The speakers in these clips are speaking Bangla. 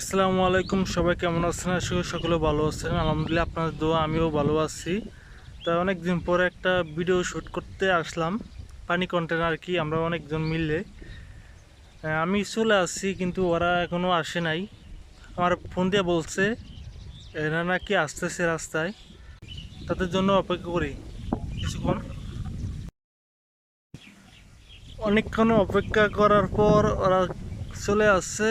আসসালামু আলাইকুম, সবাই কেমন আছেন? আশা করি সকলে ভালো আছেন। আলহামদুলিল্লাহ, আপনাদের দোয়া আমিও ভালো আছি। তাই অনেকদিন পরে একটা ভিডিও শ্যুট করতে আসলাম, পানি কন্টেন্ট আর কি। আমরা অনেকজন মিলে আমি চলে আসছি, কিন্তু ওরা এখনও আসে নাই। আমার ফোন দিয়ে বলছে এরা নাকি আসতেছে রাস্তায়, তাদের জন্য অপেক্ষা করি কিছুক্ষণ। অনেকক্ষণ অপেক্ষা করার পর ওরা চলে আসছে।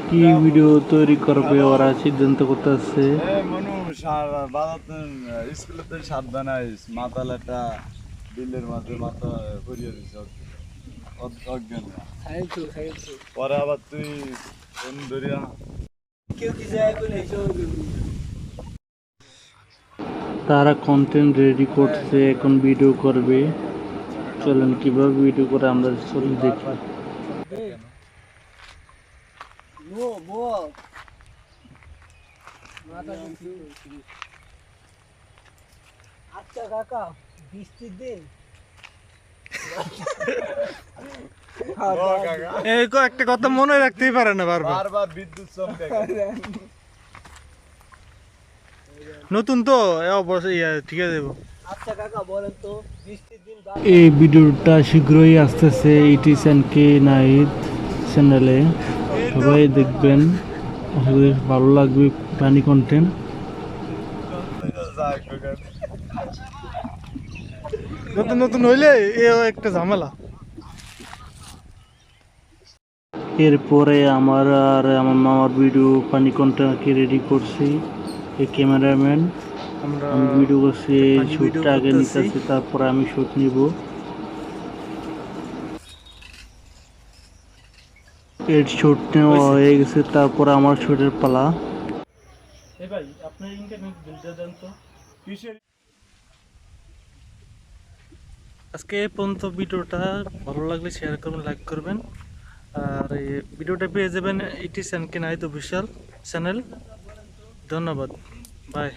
কি ভিডিও তৈরি করবে ওরা সিদ্ধান্ত করতেছে। মনু স্কুলে সাত বানাইস মাথা লেটা বিলের মাঝে মাথা করিয়ে দিস অজ্ঞান পরে আবার তুই ফোন ধরিয়া তারা কন্টেন্ট রেডি করছে, এখন ভিডিও করবে। চলেন কিভাবে ভিডিও করে আমরা চলুন দেখি। আচ্ছা কাকা, বৃষ্টির দিন এই একটা কথা মনে রাখতেই পারে না বারবার। বারবার বিদ্যুৎ চমকে নতুন তো অবশ্যই ঠিক আছে দেবো। আচ্ছা কাকা বলেন তো, বৃষ্টির দিন এই ভিডিওটা শীঘ্রই আসতেছে ইটিস এন্ড কে নাইট চ্যানেলে, সবাই দেখবেন। আশা করি ভালো লাগবে পানি কন্টেন্ট। নতুন নতুন হইলে এও একটা ঝামেলা। এরপরে আমার আর আমার মামার ভিডিও পানি কন্টেন্ট রেডি করছি। এই ক্যামেরাম্যান, আমি ভিডিও করছি, শুটটা আগে নিতেছি, তারপরে আমি শুট নিব। এর শুট নেওয়া হয়ে গেছে, তারপর আমার শুটের পালা। ভাই আপনার ইন্টারনেট বিলটা দেন তো। আজকে এই পর্যন্ত। ভিডিওটা ভালো লাগলে শেয়ার করবেন, লাইক করবেন। আর এই ভিডিওটা পেয়ে যাবেন ইটিস এন্ড কে নাইট অফিসিয়াল চ্যানেল। ধন্যবাদ, বাই।